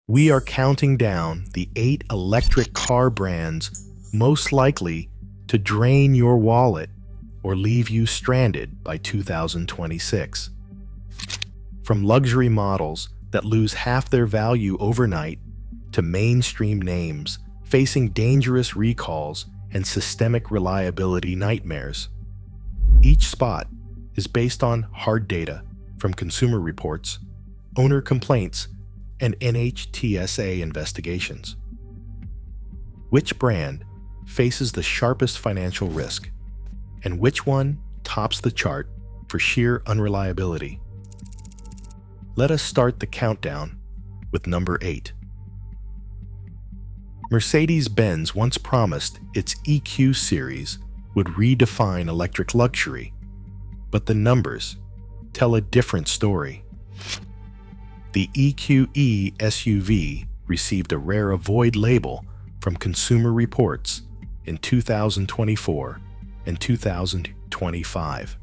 We are counting down the 8 electric car brands most likely to drain your wallet or leave you stranded by 2026. From luxury models that lose half their value overnight to mainstream names facing dangerous recalls and systemic reliability nightmares. Each spot is based on hard data from consumer reports, owner complaints, and NHTSA investigations. Which brand faces the sharpest financial risk, and which one tops the chart for sheer unreliability? Let us start the countdown with number 8. Mercedes-Benz once promised its EQ series would redefine electric luxury, but the numbers tell a different story. The EQE SUV received a rare avoid label from Consumer Reports in 2024 and 2025,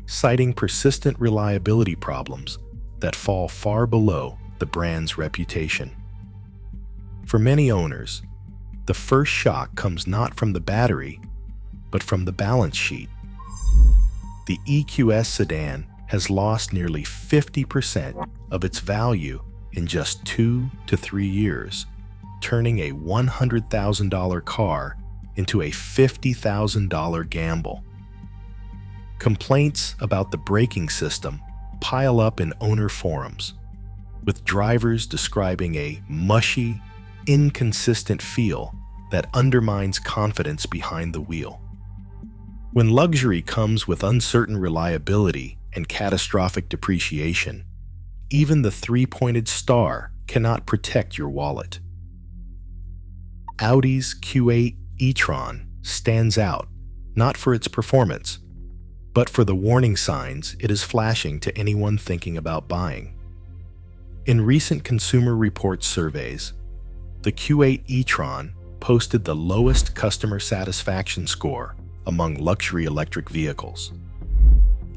citing persistent reliability problems that fall far below the brand's reputation. For many owners, the first shock comes not from the battery, but from the balance sheet. The EQS sedan has lost nearly 50% of its value in just 2 to 3 years, turning a $100,000 car into a $50,000 gamble. Complaints about the braking system pile up in owner forums, with drivers describing a mushy, inconsistent feel that undermines confidence behind the wheel. When luxury comes with uncertain reliability and catastrophic depreciation, even the 3-pointed star cannot protect your wallet. Audi's Q8 e-tron stands out, not for its performance, but for the warning signs it is flashing to anyone thinking about buying. In recent Consumer Reports surveys, the Q8 e-tron posted the lowest customer satisfaction score among luxury electric vehicles.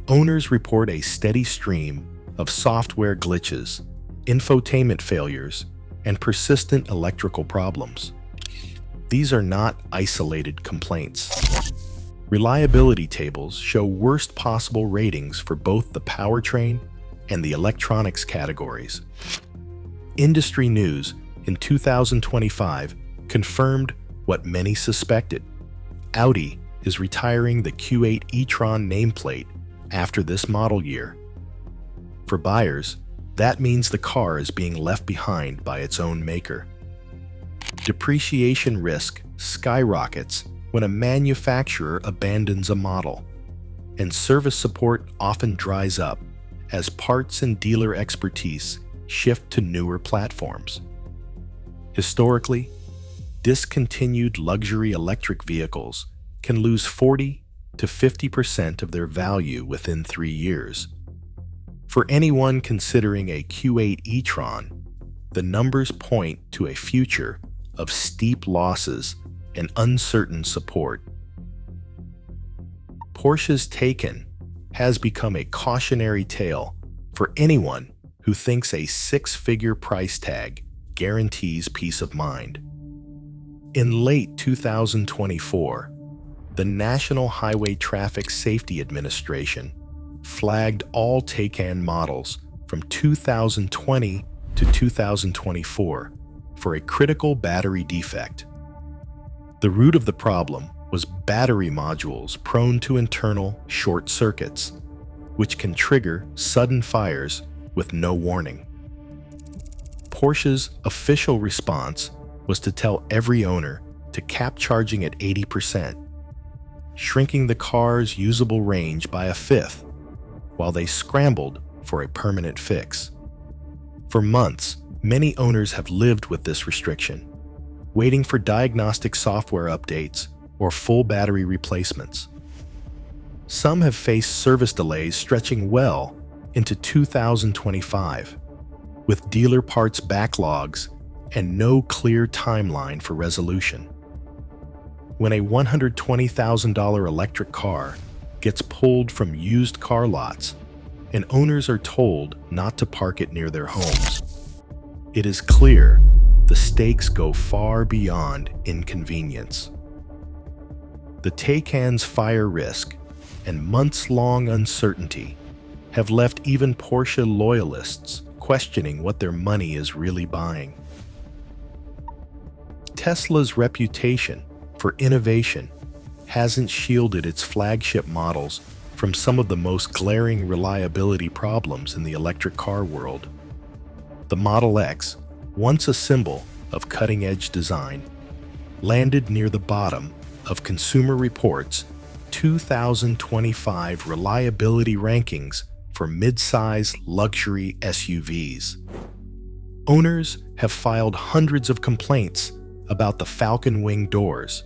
Owners report a steady stream of software glitches, infotainment failures, and persistent electrical problems. These are not isolated complaints. Reliability tables show worst possible ratings for both the powertrain and the electronics categories. Industry news in 2025 confirmed what many suspected. Audi is retiring the Q8 e-tron nameplate after this model year. For buyers, that means the car is being left behind by its own maker. Depreciation risk skyrockets when a manufacturer abandons a model, and service support often dries up as parts and dealer expertise shift to newer platforms. Historically, discontinued luxury electric vehicles can lose 40 to 50% of their value within 3 years. For anyone considering a Q8 e-tron, the numbers point to a future of steep losses and uncertain support. Porsche's Taycan has become a cautionary tale for anyone who thinks a 6-figure price tag guarantees peace of mind. In late 2024, the National Highway Traffic Safety Administration flagged all Taycan models from 2020 to 2024 for a critical battery defect. The root of the problem was battery modules prone to internal short circuits, which can trigger sudden fires with no warning. Porsche's official response was to tell every owner to cap charging at 80%, shrinking the car's usable range by a fifth, while they scrambled for a permanent fix. For months, many owners have lived with this restriction, waiting for diagnostic software updates or full battery replacements. Some have faced service delays stretching well into 2025, with dealer parts backlogs and no clear timeline for resolution. When a $120,000 electric car gets pulled from used car lots, and owners are told not to park it near their homes, It is clear the stakes go far beyond inconvenience. The Taycan's fire risk and months-long uncertainty have left even Porsche loyalists questioning what their money is really buying. Tesla's reputation for innovation hasn't shielded its flagship models from some of the most glaring reliability problems in the electric car world. The Model X, once a symbol of cutting-edge design, landed near the bottom of Consumer Reports' 2025 reliability rankings for mid-size luxury SUVs. Owners have filed hundreds of complaints about the Falcon Wing doors,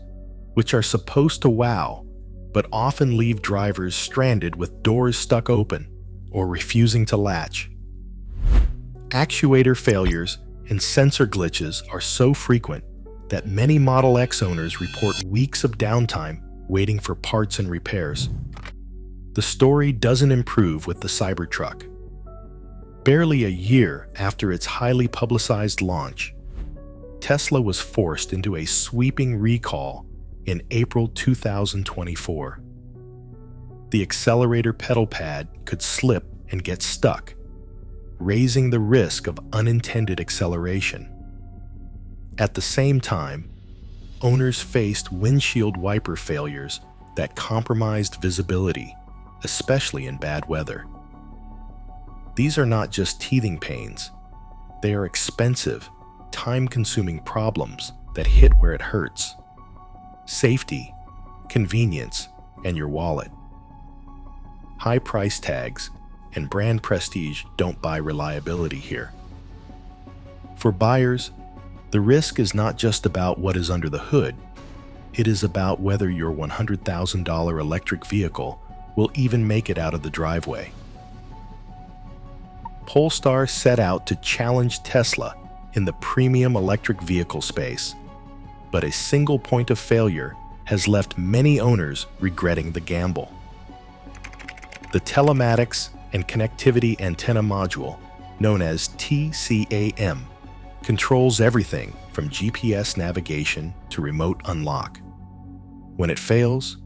which are supposed to wow, but often leave drivers stranded with doors stuck open or refusing to latch. Actuator failures and sensor glitches are so frequent that many Model X owners report weeks of downtime waiting for parts and repairs. The story doesn't improve with the Cybertruck. Barely a year after its highly publicized launch, Tesla was forced into a sweeping recall in April 2024. The accelerator pedal pad could slip and get stuck, raising the risk of unintended acceleration. At the same time, owners faced windshield wiper failures that compromised visibility, especially in bad weather. These are not just teething pains. They are expensive, time-consuming problems that hit where it hurts: safety, convenience, and your wallet. High price tags and brand prestige don't buy reliability here. For buyers, the risk is not just about what is under the hood. It is about whether your $100,000 electric vehicle will even make it out of the driveway. Polestar set out to challenge Tesla in the premium electric vehicle space, but a single point of failure has left many owners regretting the gamble. The telematics and connectivity antenna module, known as TCAM, controls everything from GPS navigation to remote unlock. When it fails,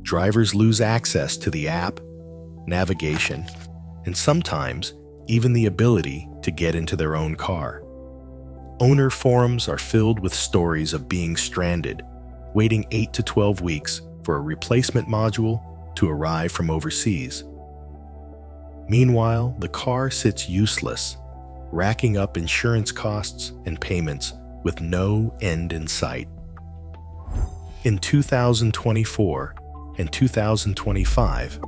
drivers lose access to the app, navigation, and sometimes even the ability to get into their own car. Owner forums are filled with stories of being stranded, waiting 8 to 12 weeks for a replacement module to arrive from overseas. Meanwhile, the car sits useless, racking up insurance costs and payments with no end in sight. In 2024 and 2025,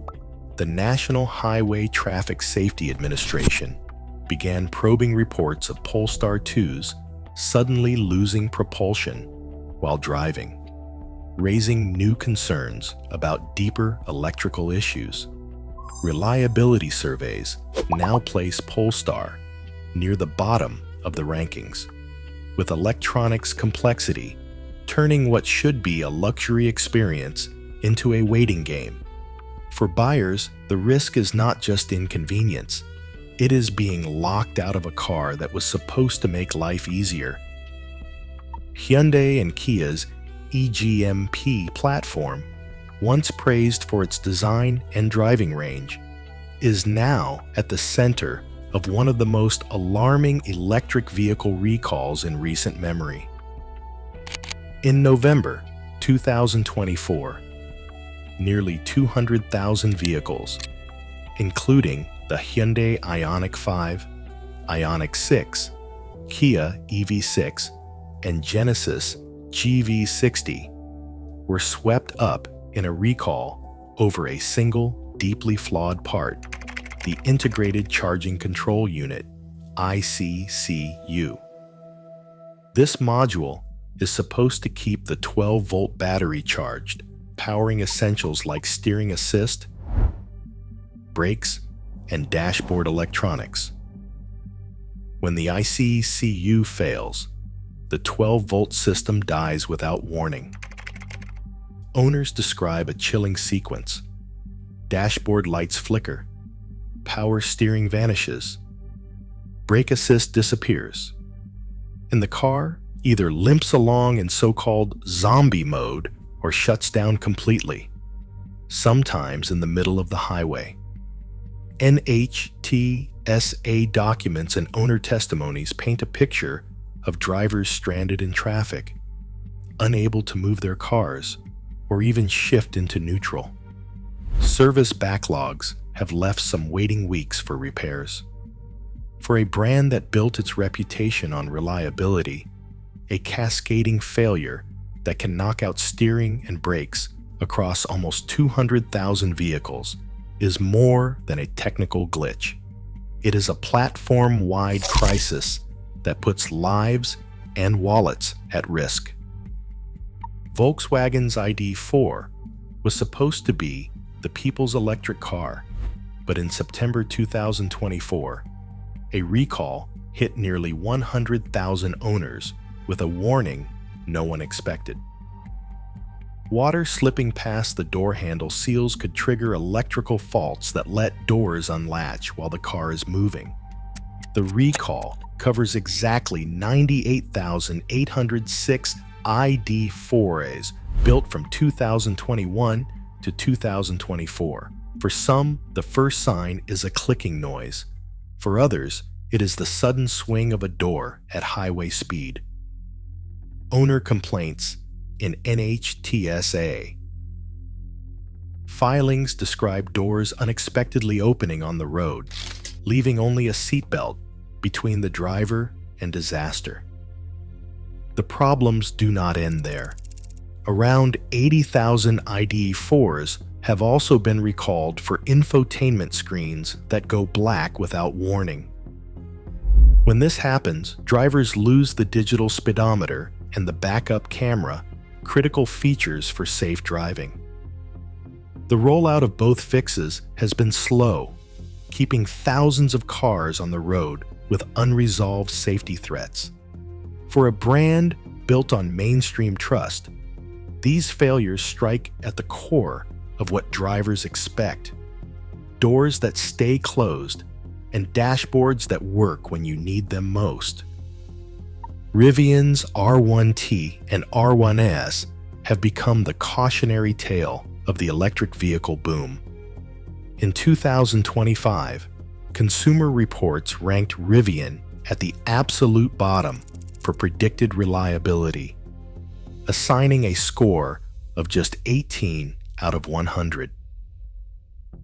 the National Highway Traffic Safety Administration began probing reports of Polestar 2s suddenly losing propulsion while driving, raising new concerns about deeper electrical issues. Reliability surveys now place Polestar near the bottom of the rankings, with electronics complexity turning what should be a luxury experience into a waiting game. For buyers, the risk is not just inconvenience. It is being locked out of a car that was supposed to make life easier. Hyundai and Kia's eGMP platform, once praised for its design and driving range, is now at the center of one of the most alarming electric vehicle recalls in recent memory. In November 2024, nearly 200,000 vehicles, including the Hyundai Ioniq 5, Ioniq 6, Kia EV6, and Genesis GV60, were swept up in a recall over a single, deeply flawed part, the Integrated Charging Control Unit, ICCU. This module is supposed to keep the 12-volt battery charged, powering essentials like steering assist, brakes, and dashboard electronics. When the ICCU fails, the 12-volt system dies without warning. Owners describe a chilling sequence. Dashboard lights flicker, power steering vanishes, brake assist disappears, and the car either limps along in so-called zombie mode or shuts down completely, sometimes in the middle of the highway. NHTSA documents and owner testimonies paint a picture of drivers stranded in traffic, unable to move their cars or even shift into neutral. Service backlogs have left some waiting weeks for repairs. For a brand that built its reputation on reliability, a cascading failure that can knock out steering and brakes across almost 200,000 vehicles is more than a technical glitch. It is a platform-wide crisis that puts lives and wallets at risk. Volkswagen's ID.4 was supposed to be the people's electric car, but in September 2024, a recall hit nearly 100,000 owners with a warning no one expected. Water slipping past the door handle seals could trigger electrical faults that let doors unlatch while the car is moving. The recall covers exactly 98,806 ID.4s built from 2021 to 2024. For some, the first sign is a clicking noise. For others, it is the sudden swing of a door at highway speed. Owner complaints in NHTSA. Filings describe doors unexpectedly opening on the road, leaving only a seatbelt between the driver and disaster. The problems do not end there. Around 80,000 ID.4s have also been recalled for infotainment screens that go black without warning. When this happens, drivers lose the digital speedometer and the backup camera, critical features for safe driving. The rollout of both fixes has been slow, keeping thousands of cars on the road with unresolved safety threats. For a brand built on mainstream trust, these failures strike at the core of what drivers expect: doors that stay closed and dashboards that work when you need them most. Rivian's R1T and R1S have become the cautionary tale of the electric vehicle boom. In 2025, Consumer Reports ranked Rivian at the absolute bottom for predicted reliability, assigning a score of just 18 out of 100.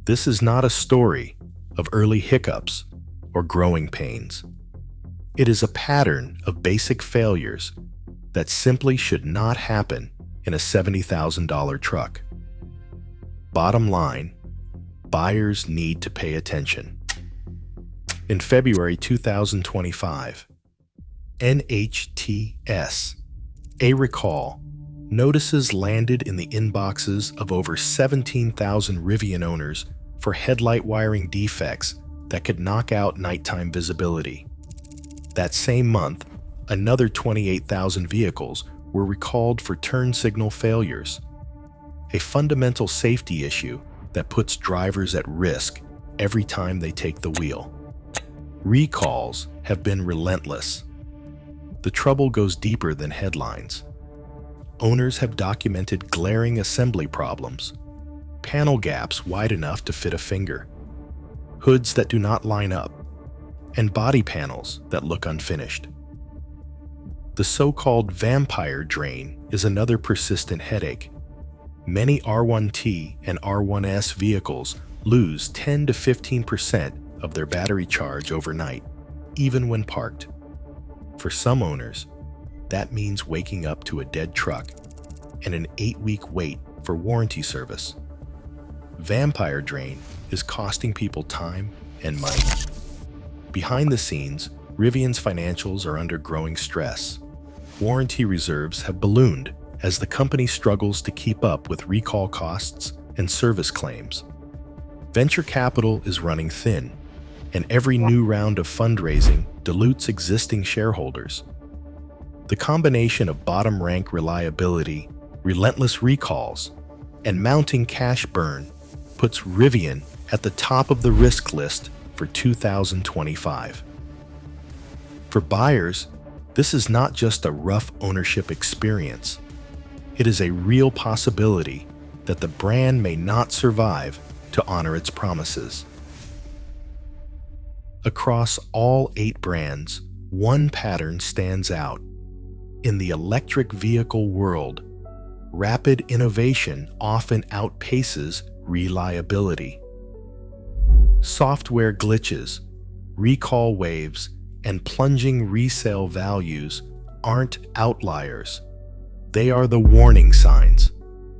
This is not a story of early hiccups or growing pains. It is a pattern of basic failures that simply should not happen in a $70,000 truck. Bottom line, buyers need to pay attention. In February 2025, NHTSA recall notices landed in the inboxes of over 17,000 Rivian owners for headlight wiring defects that could knock out nighttime visibility. That same month, another 28,000 vehicles were recalled for turn signal failures, a fundamental safety issue that puts drivers at risk every time they take the wheel. Recalls have been relentless. The trouble goes deeper than headlines. Owners have documented glaring assembly problems, panel gaps wide enough to fit a finger, hoods that do not line up, and body panels that look unfinished. The so-called vampire drain is another persistent headache. Many R1T and R1S vehicles lose 10 to 15% of their battery charge overnight, even when parked. For some owners, that means waking up to a dead truck and an 8-week wait for warranty service. Vampire drain is costing people time and money. Behind the scenes, Rivian's financials are under growing stress. Warranty reserves have ballooned as the company struggles to keep up with recall costs and service claims. Venture capital is running thin, and every new round of fundraising dilutes existing shareholders. The combination of bottom-rank reliability, relentless recalls, and mounting cash burn puts Rivian at the top of the risk list for 2025. For buyers, This is not just a rough ownership experience. It is a real possibility that the brand may not survive to honor its promises. Across all 8 brands, one pattern stands out. In the electric vehicle world, rapid innovation often outpaces reliability. Software glitches, recall waves, and plunging resale values aren't outliers. They are the warning signs.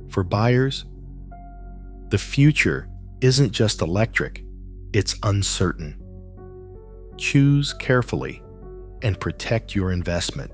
For buyers, the future isn't just electric, it's uncertain. Choose carefully and protect your investment.